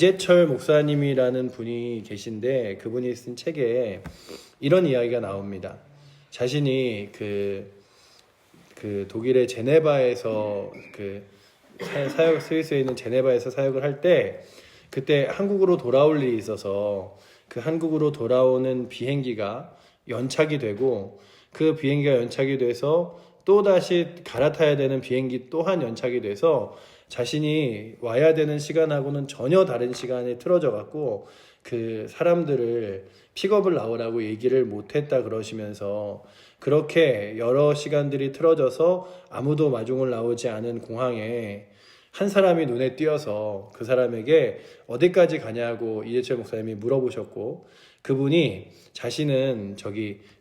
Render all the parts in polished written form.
이재철 목사님이라는 분이 계신데 그분이 쓴 책에 이런 이야기가 나옵니다. 자신이 독일의 제네바에서 스위스에 있는 제네바에서 사역을 할 때 그때 한국으로 돌아올 일이 있어서 그 한국으로 돌아오는 비행기가 연착이 되고 그 비행기가 연착이 돼서 또다시 갈아타야 되는 비행기 또한 연착이 돼서 자신이 와야 되는 시간하고는 전혀 다른 시간에 틀어져 갖고 그 사람들을 픽업을 나오라고 얘기를 못했다 그러시면서 그렇게 여러 시간들이 틀어져서 아무도 마중을 나오지 않은 공항에 한 사람이 눈에 띄어서 그 사람에게 어디까지 가냐고 이재철 목사님이 물어보셨고 그분이 자신은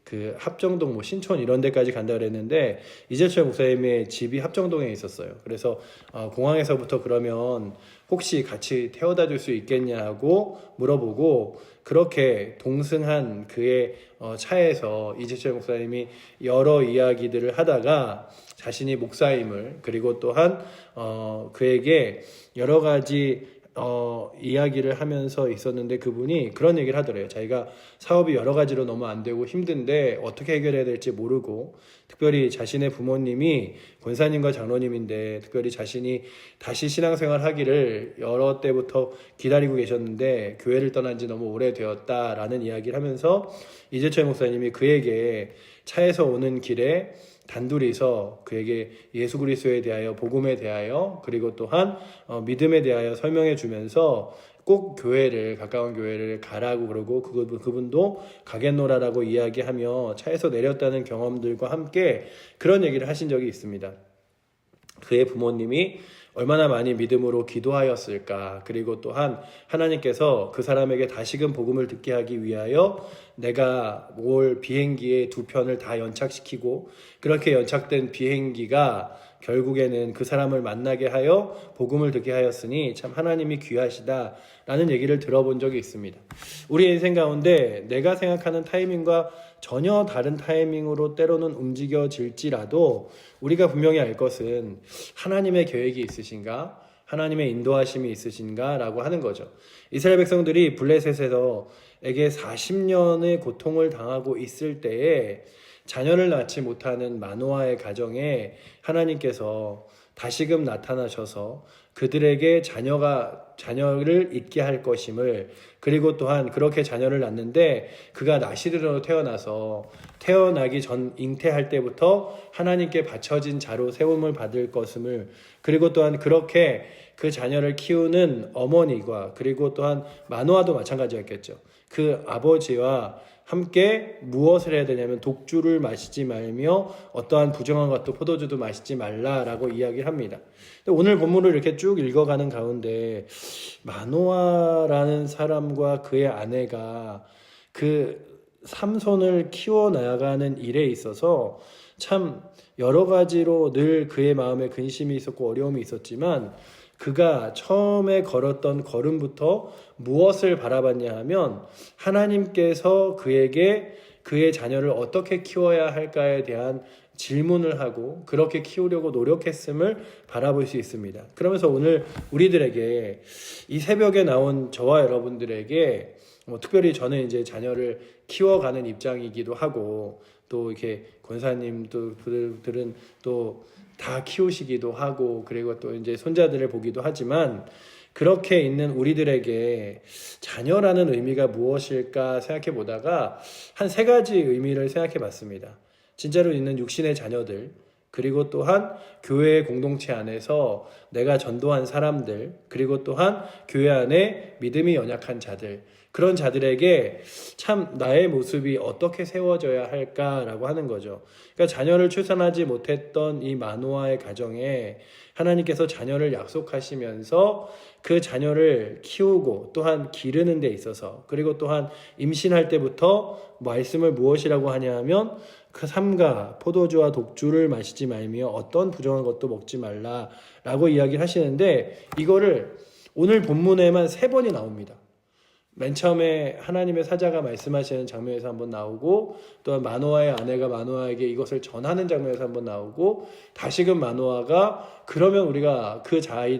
그 합정동 신촌 이런 데까지 간다 그랬는데 이재철 목사님의 집이 합정동에 있었어요. 그래서 공항에서부터 그러면 혹시 같이 태워다 줄 수 있겠냐고 물어보고 그렇게 동승한 그의 차에서 이재철 목사님이 여러 이야기들을 하다가 자신이 목사임을 그리고 또한 그에게 여러 가지 이야기를 하면서 있었는데 그분이 그런 얘기를 하더래요. 자기가 사업이 여러 가지로 너무 안 되고 힘든데 어떻게 해결해야 될지 모르고 특별히 자신의 부모님이 권사님과 장로님인데 특별히 자신이 다시 신앙생활 하기를 여러 때부터 기다리고 계셨는데 교회를 떠난 지 너무 오래되었다라는 이야기를 하면서 이재철 목사님이 그에게 차에서 오는 길에 단둘이서 그에게 예수 그리스도에 대하여 복음에 대하여 그리고 또한 믿음에 대하여 설명해 주면서 꼭 가까운 교회를 가라고 그러고 그분도 가겠노라라고 이야기하며 차에서 내렸다는 경험들과 함께 그런 얘기를 하신 적이 있습니다. 그의 부모님이 얼마나 많이 믿음으로 기도하였을까. 그리고 또한 하나님께서 그 사람에게 다시금 복음을 듣게 하기 위하여 내가 올 비행기의 두 편을 다 연착시키고 그렇게 연착된 비행기가 결국에는 그 사람을 만나게 하여 복음을 듣게 하였으니 참 하나님이 귀하시다라는 얘기를 들어본 적이 있습니다. 우리 인생 가운데 내가 생각하는 타이밍과 전혀 다른 타이밍으로 때로는 움직여질지라도 우리가 분명히 알 것은 하나님의 계획이 있으신가? 하나님의 인도하심이 있으신가? 라고 하는 거죠. 이스라엘 백성들이 블레셋에게 40년의 고통을 당하고 있을 때에 자녀를 낳지 못하는 마노아의 가정에 하나님께서 다시금 나타나셔서 그들에게 자녀를 있게 할 것임을 그리고 또한 그렇게 자녀를 낳는데 그가 나시르로 태어나서 태어나기 전 잉태할 때부터 하나님께 바쳐진 자로 세움을 받을 것임을 그리고 또한 그렇게 그 자녀를 키우는 어머니와 그리고 또한 마노아도 마찬가지였겠죠. 그 아버지와 함께 무엇을 해야 되냐면 독주를 마시지 말며 어떠한 부정한 것도 포도주도 마시지 말라라고 이야기를 합니다. 오늘 본문을 이렇게 쭉 읽어가는 가운데 마노아라는 사람과 그의 아내가 그 삼손을 키워나가는 일에 있어서 참 여러 가지로 늘 그의 마음에 근심이 있었고 어려움이 있었지만 그가 처음에 걸었던 걸음부터 무엇을 바라봤냐 하면 하나님께서 그에게 그의 자녀를 어떻게 키워야 할까에 대한 질문을 하고 그렇게 키우려고 노력했음을 바라볼 수 있습니다. 그러면서 오늘 우리들에게 이 새벽에 나온 저와 여러분들에게 특별히 저는 이제 자녀를 키워가는 입장이기도 하고 또 이렇게 권사님도 그들은 또 다 키우시기도 하고 그리고 또 이제 손자들을 보기도 하지만 그렇게 있는 우리들에게 자녀라는 의미가 무엇일까 생각해 보다가 한 3가지 의미를 생각해 봤습니다. 진짜로 있는 육신의 자녀들 그리고 또한 교회의 공동체 안에서 내가 전도한 사람들 그리고 또한 교회 안에 믿음이 연약한 자들 그런 자들에게 참 나의 모습이 어떻게 세워져야 할까라고 하는 거죠. 그러니까 자녀를 출산하지 못했던 이 마노아의 가정에 하나님께서 자녀를 약속하시면서 그 자녀를 키우고 또한 기르는 데 있어서 그리고 또한 임신할 때부터 말씀을 무엇이라고 하냐 하면 그 삼가 포도주와 독주를 마시지 말며 어떤 부정한 것도 먹지 말라라고 이야기를 하시는데 이거를 오늘 본문에만 3번이 나옵니다. 맨 처음에 하나님의 사자가 말씀하시는 장면에서 한번 나오고, 또한 마노아의 아내가 마노아에게 이것을 전하는 장면에서 한번 나오고, 다시금 마노아가 그러면 우리가 그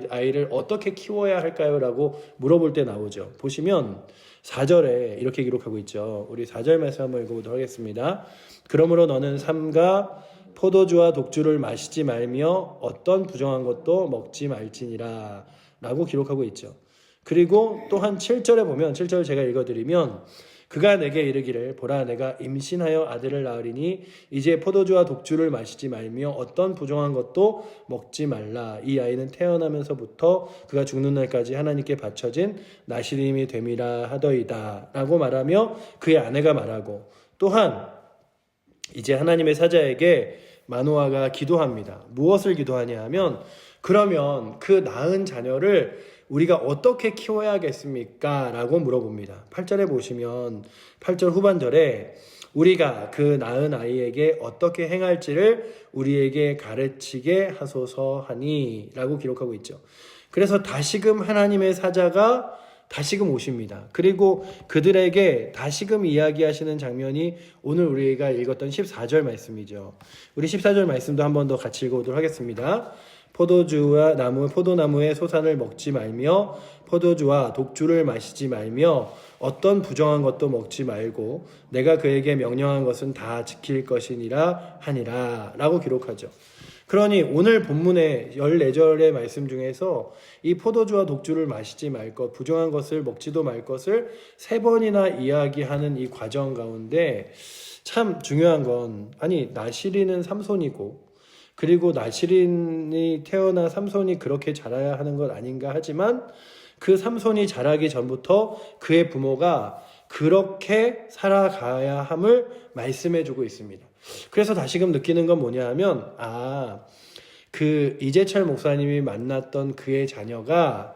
아이를 어떻게 키워야 할까요? 라고 물어볼 때 나오죠. 보시면 4절에 이렇게 기록하고 있죠. 우리 4절 말씀 한번 읽어보도록 하겠습니다. 그러므로 너는 삼가 포도주와 독주를 마시지 말며 어떤 부정한 것도 먹지 말지니라 라고 기록하고 있죠. 그리고 또한 7절에 보면, 7절 제가 읽어드리면, 그가 내게 이르기를 보라 내가 임신하여 아들을 낳으리니 이제 포도주와 독주를 마시지 말며 어떤 부정한 것도 먹지 말라. 이 아이는 태어나면서부터 그가 죽는 날까지 하나님께 바쳐진 나시림이 됨이라 하더이다 라고 말하며 그의 아내가 말하고, 또한 이제 하나님의 사자에게 마노아가 기도합니다. 무엇을 기도하냐 하면, 그러면 그 낳은 자녀를 우리가 어떻게 키워야겠습니까? 라고 물어봅니다. 8절에 보시면 8절 후반절에 우리가 그 낳은 아이에게 어떻게 행할지를 우리에게 가르치게 하소서 하니 라고 기록하고 있죠. 그래서 다시금 하나님의 사자가 다시금 오십니다. 그리고 그들에게 다시금 이야기하시는 장면이 오늘 우리가 읽었던 14절 말씀이죠. 우리 14절 말씀도 한 번 더 같이 읽어보도록 하겠습니다. 포도나무의 소산을 먹지 말며 포도주와 독주를 마시지 말며 어떤 부정한 것도 먹지 말고 내가 그에게 명령한 것은 다 지킬 것이니라 하니라 라고 기록하죠. 그러니 오늘 본문의 14절의 말씀 중에서 이 포도주와 독주를 마시지 말 것, 부정한 것을 먹지도 말 것을 3번이나 이야기하는 이 과정 가운데 참 중요한 건, 아니 나시린은 삼손이고 그리고 나시린이 태어나 삼손이 그렇게 자라야 하는 것 아닌가 하지만 그 삼손이 자라기 전부터 그의 부모가 그렇게 살아가야 함을 말씀해주고 있습니다. 그래서 다시금 느끼는 건 뭐냐 하면, 그 이재철 목사님이 만났던 그의 자녀가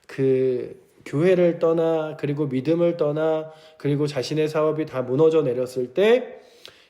그 교회를 떠나 그리고 믿음을 떠나 그리고 자신의 사업이 다 무너져 내렸을 때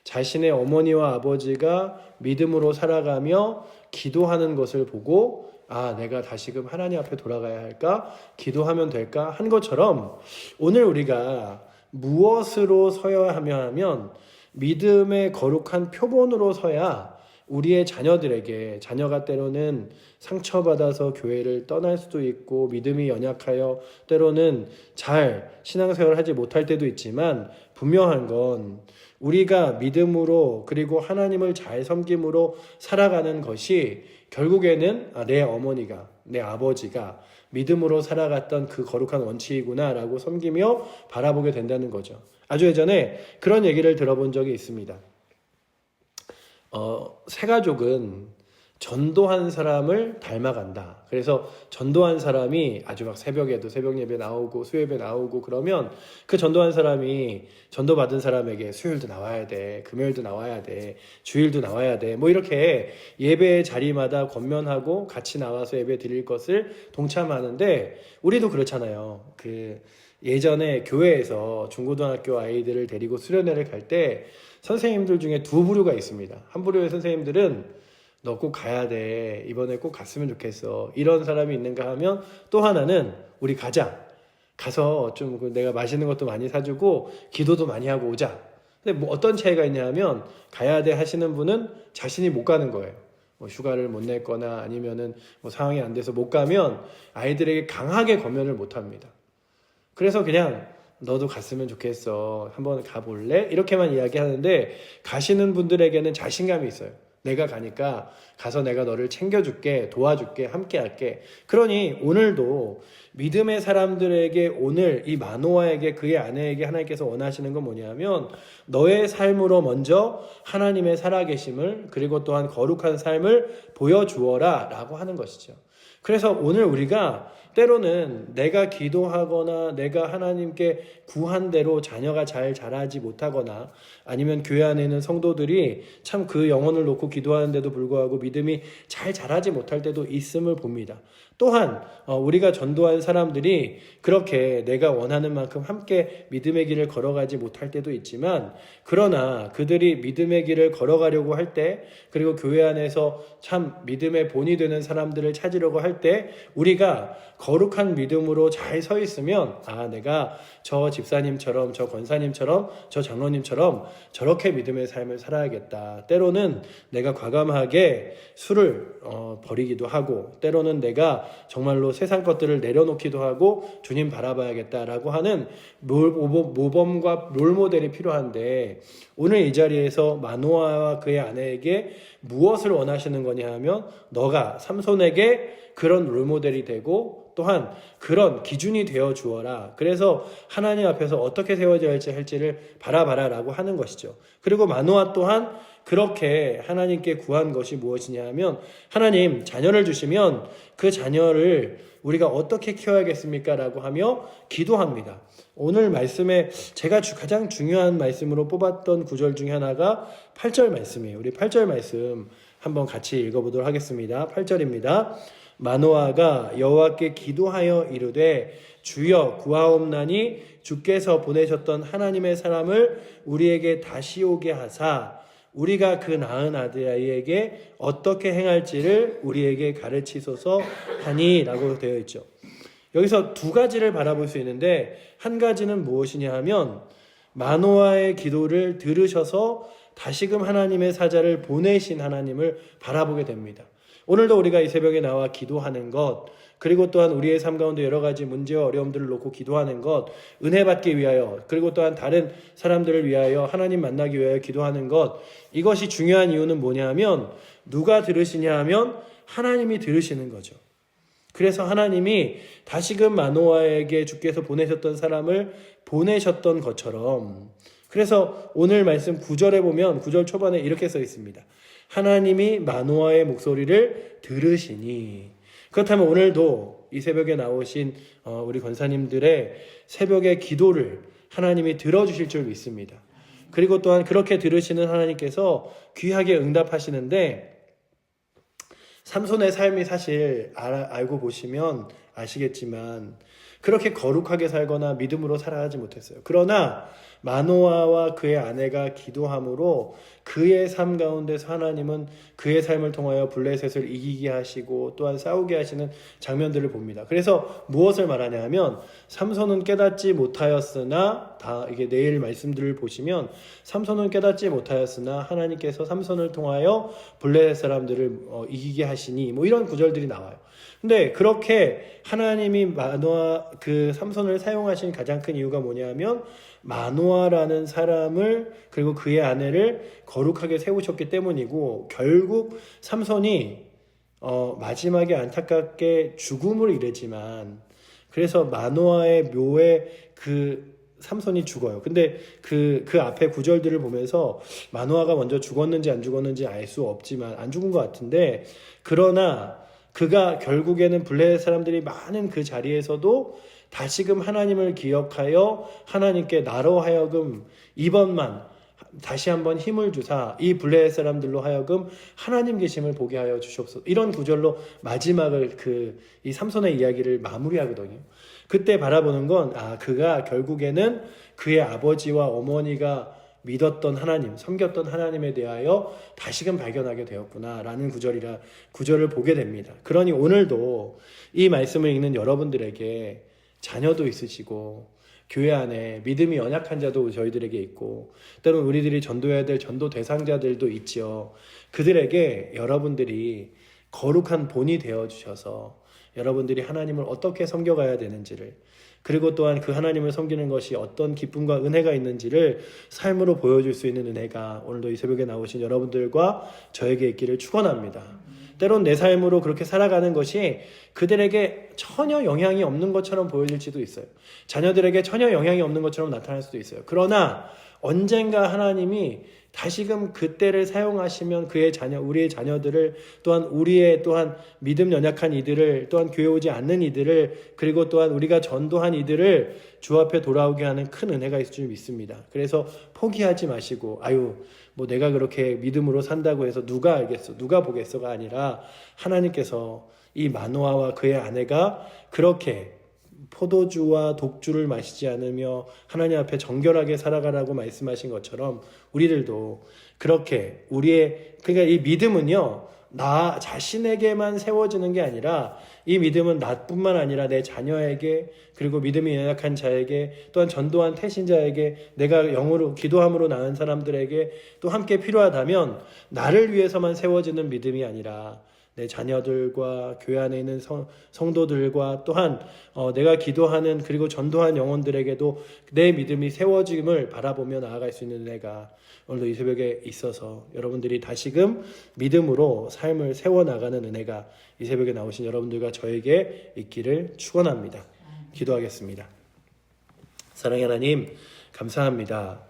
자신의 어머니와 아버지가 믿음으로 살아가며 기도하는 것을 보고 내가 다시금 하나님 앞에 돌아가야 할까? 기도하면 될까? 한 것처럼 오늘 우리가 무엇으로 서야 하면 믿음의 거룩한 표본으로 서야 우리의 자녀들에게, 자녀가 때로는 상처받아서 교회를 떠날 수도 있고 믿음이 연약하여 때로는 잘 신앙생활을 하지 못할 때도 있지만 분명한 건 우리가 믿음으로 그리고 하나님을 잘 섬김으로 살아가는 것이 결국에는 내 어머니가, 내 아버지가 믿음으로 살아갔던 그 거룩한 원칙이구나 라고 섬기며 바라보게 된다는 거죠. 아주 예전에 그런 얘기를 들어본 적이 있습니다. 새가족은 전도한 사람을 닮아간다. 그래서 전도한 사람이 아주 막 새벽에도 새벽 예배 나오고 수요예배 나오고 그러면 그 전도한 사람이 전도받은 사람에게 수요일도 나와야 돼, 금요일도 나와야 돼, 주일도 나와야 돼, 뭐 이렇게 예배 자리마다 권면하고 같이 나와서 예배 드릴 것을 동참하는데, 우리도 그렇잖아요. 예전에 교회에서 중고등학교 아이들을 데리고 수련회를 갈 때 선생님들 중에 2부류가 있습니다. 한 부류의 선생님들은 너 꼭 가야 돼, 이번에 꼭 갔으면 좋겠어, 이런 사람이 있는가 하면, 또 하나는 우리 가서 좀 내가 맛있는 것도 많이 사주고 기도도 많이 하고 오자. 근데 뭐 어떤 차이가 있냐 하면, 가야 돼 하시는 분은 자신이 못 가는 거예요. 뭐 휴가를 못 냈거나 아니면은 뭐 상황이 안 돼서 못 가면 아이들에게 강하게 권면을 못 합니다. 그래서 그냥 너도 갔으면 좋겠어, 한번 가볼래? 이렇게만 이야기하는데, 가시는 분들에게는 자신감이 있어요. 내가 가니까 가서 내가 너를 챙겨줄게, 도와줄게, 함께할게. 그러니 오늘도 믿음의 사람들에게, 오늘 이 마노아에게, 그의 아내에게 하나님께서 원하시는 건 뭐냐면, 너의 삶으로 먼저 하나님의 살아계심을, 그리고 또한 거룩한 삶을 보여주어라 라고 하는 것이죠. 그래서 오늘 우리가 때로는 내가 기도하거나 내가 하나님께 구한 대로 자녀가 잘 자라지 못하거나 아니면 교회 안에 있는 성도들이 참 그 영혼을 놓고 기도하는데도 불구하고 믿음이 잘 자라지 못할 때도 있음을 봅니다. 또한 우리가 전도한 사람들이 그렇게 내가 원하는 만큼 함께 믿음의 길을 걸어가지 못할 때도 있지만, 그러나 그들이 믿음의 길을 걸어가려고 할 때, 그리고 교회 안에서 참 믿음의 본이 되는 사람들을 찾으려고 할 때 우리가 거룩한 믿음으로 잘 서 있으면, 내가 저 집사님처럼, 저 권사님처럼, 저 장로님처럼 저렇게 믿음의 삶을 살아야겠다. 때로는 내가 과감하게 술을 버리기도 하고, 때로는 내가 정말로 세상 것들을 내려놓기도 하고 주님 바라봐야겠다라고 하는 모범과 롤모델이 필요한데, 오늘 이 자리에서 마노아와 그의 아내에게 무엇을 원하시는 거냐 하면, 너가 삼손에게 그런 롤모델이 되고 또한 그런 기준이 되어 주어라. 그래서 하나님 앞에서 어떻게 세워져야 할지를 바라봐라 라고 하는 것이죠. 그리고 마노아 또한 그렇게 하나님께 구한 것이 무엇이냐 하면, 하나님 자녀를 주시면 그 자녀를 우리가 어떻게 키워야겠습니까? 라고 하며 기도합니다. 오늘 말씀에 제가 가장 중요한 말씀으로 뽑았던 구절 중에 하나가 8절 말씀이에요. 우리 8절 말씀 한번 같이 읽어보도록 하겠습니다. 8절입니다. 마노아가 여호와께 기도하여 이르되 주여 구하옵나니 주께서 보내셨던 하나님의 사람을 우리에게 다시 오게 하사 우리가 그 낳은 아들에게 어떻게 행할지를 우리에게 가르치소서 하니 라고 되어 있죠. 여기서 두 가지를 바라볼 수 있는데, 한 가지는 무엇이냐 하면 마노아의 기도를 들으셔서 다시금 하나님의 사자를 보내신 하나님을 바라보게 됩니다. 오늘도 우리가 이 새벽에 나와 기도하는 것, 그리고 또한 우리의 삶 가운데 여러 가지 문제와 어려움들을 놓고 기도하는 것, 은혜 받기 위하여, 그리고 또한 다른 사람들을 위하여 하나님 만나기 위하여 기도하는 것, 이것이 중요한 이유는 뭐냐 하면, 누가 들으시냐 하면 하나님이 들으시는 거죠. 그래서 하나님이 다시금 마노아에게 주께서 보내셨던 사람을 보내셨던 것처럼, 그래서 오늘 말씀 9절에 보면 9절 초반에 이렇게 써 있습니다. 하나님이 마노아의 목소리를 들으시니. 그렇다면 오늘도 이 새벽에 나오신 우리 권사님들의 새벽의 기도를 하나님이 들어주실 줄 믿습니다. 그리고 또한 그렇게 들으시는 하나님께서 귀하게 응답하시는데, 삼손의 삶이 사실 알고 보시면 아시겠지만 그렇게 거룩하게 살거나 믿음으로 살아가지 못했어요. 그러나 마노아와 그의 아내가 기도함으로 그의 삶 가운데서 하나님은 그의 삶을 통하여 블레셋을 이기게 하시고 또한 싸우게 하시는 장면들을 봅니다. 그래서 무엇을 말하냐 하면, 삼손은 깨닫지 못하였으나, 이게 내일 말씀들을 보시면 삼손은 깨닫지 못하였으나 하나님께서 삼손을 통하여 블레셋 사람들을 이기게 하시니, 이런 구절들이 나와요. 근데 그렇게 하나님이 삼손을 사용하신 가장 큰 이유가 뭐냐면, 마노아라는 사람을 그리고 그의 아내를 거룩하게 세우셨기 때문이고, 결국 삼손이 마지막에 안타깝게 죽음을 이르지만, 그래서 마노아의 묘에 삼손이 죽어요. 근데 그 앞에 구절들을 보면서 마노아가 먼저 죽었는지 안 죽었는지 알 수 없지만 안 죽은 것 같은데, 그러나 그가 결국에는 블레셋 사람들이 많은 그 자리에서도 다시금 하나님을 기억하여 하나님께 나로 하여금 이번만 다시 한번 힘을 주사 이 블레셋 사람들로 하여금 하나님 계심을 보게 하여 주시옵소서. 이런 구절로 마지막을 이 삼손의 이야기를 마무리하거든요. 그때 바라보는 건 그가 결국에는 그의 아버지와 어머니가 믿었던 하나님, 섬겼던 하나님에 대하여 다시금 발견하게 되었구나라는 구절을 보게 됩니다. 그러니 오늘도 이 말씀을 읽는 여러분들에게 자녀도 있으시고 교회 안에 믿음이 연약한 자도 저희들에게 있고 때로는 우리들이 전도해야 될 전도 대상자들도 있지요. 그들에게 여러분들이 거룩한 본이 되어주셔서 여러분들이 하나님을 어떻게 섬겨가야 되는지를, 그리고 또한 그 하나님을 섬기는 것이 어떤 기쁨과 은혜가 있는지를 삶으로 보여줄 수 있는 은혜가 오늘도 이 새벽에 나오신 여러분들과 저에게 있기를 축원합니다. 때론 내 삶으로 그렇게 살아가는 것이 그들에게 전혀 영향이 없는 것처럼 보여질지도 있어요. 자녀들에게 전혀 영향이 없는 것처럼 나타날 수도 있어요. 그러나 언젠가 하나님이 다시금 그때를 사용하시면 우리의 자녀들을, 또한 우리의 또한 믿음 연약한 이들을, 또한 교회 오지 않는 이들을, 그리고 또한 우리가 전도한 이들을 주 앞에 돌아오게 하는 큰 은혜가 있을 줄 믿습니다. 그래서 포기하지 마시고 내가 그렇게 믿음으로 산다고 해서 누가 알겠어, 누가 보겠어가 아니라 하나님께서 이 마노아와 그의 아내가 그렇게 포도주와 독주를 마시지 않으며 하나님 앞에 정결하게 살아가라고 말씀하신 것처럼 우리들도 그렇게 그러니까 이 믿음은요, 나 자신에게만 세워지는 게 아니라 이 믿음은 나뿐만 아니라 내 자녀에게, 그리고 믿음이 연약한 자에게, 또한 전도한 태신자에게, 내가 영으로 기도함으로 낳은 사람들에게 또 함께 필요하다면 나를 위해서만 세워지는 믿음이 아니라 내 자녀들과 교회 안에 있는 성도들과 또한 내가 기도하는 그리고 전도한 영혼들에게도 내 믿음이 세워짐을 바라보며 나아갈 수 있는 은혜가 오늘도 이 새벽에 있어서 여러분들이 다시금 믿음으로 삶을 세워나가는 은혜가 이 새벽에 나오신 여러분들과 저에게 있기를 축원합니다. 기도하겠습니다. 사랑의 하나님, 감사합니다.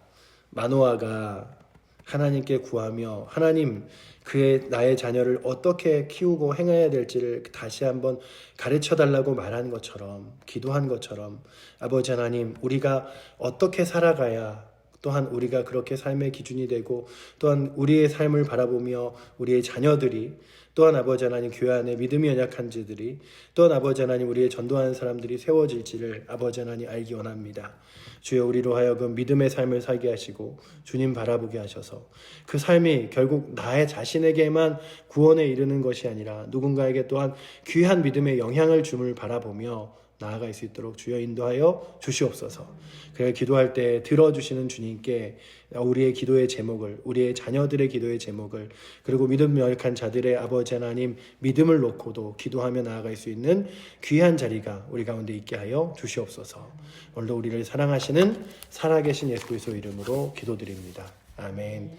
마노아가 하나님께 구하며 하나님 나의 자녀를 어떻게 키우고 행해야 될지를 다시 한번 가르쳐달라고 말한 것처럼, 기도한 것처럼 아버지 하나님, 우리가 어떻게 살아가야 또한 우리가 그렇게 삶의 기준이 되고 또한 우리의 삶을 바라보며 우리의 자녀들이 또한 아버지 하나님 교회 안에 믿음이 연약한 자들이 또한 아버지 하나님 우리의 전도하는 사람들이 세워질지를 아버지 하나님 알기 원합니다. 주여 우리로 하여금 믿음의 삶을 살게 하시고 주님 바라보게 하셔서 그 삶이 결국 나의 자신에게만 구원에 이르는 것이 아니라 누군가에게 또한 귀한 믿음의 영향을 줌을 바라보며 나아갈 수 있도록 주여 인도하여 주시옵소서. 그래 기도할 때 들어주시는 주님께 우리의 기도의 제목을, 우리의 자녀들의 기도의 제목을, 그리고 믿음 연약한 자들의 아버지 하나님 믿음을 놓고도 기도하며 나아갈 수 있는 귀한 자리가 우리 가운데 있게 하여 주시옵소서. 오늘도 우리를 사랑하시는 살아계신 예수 그리스도 이름으로 기도드립니다. 아멘.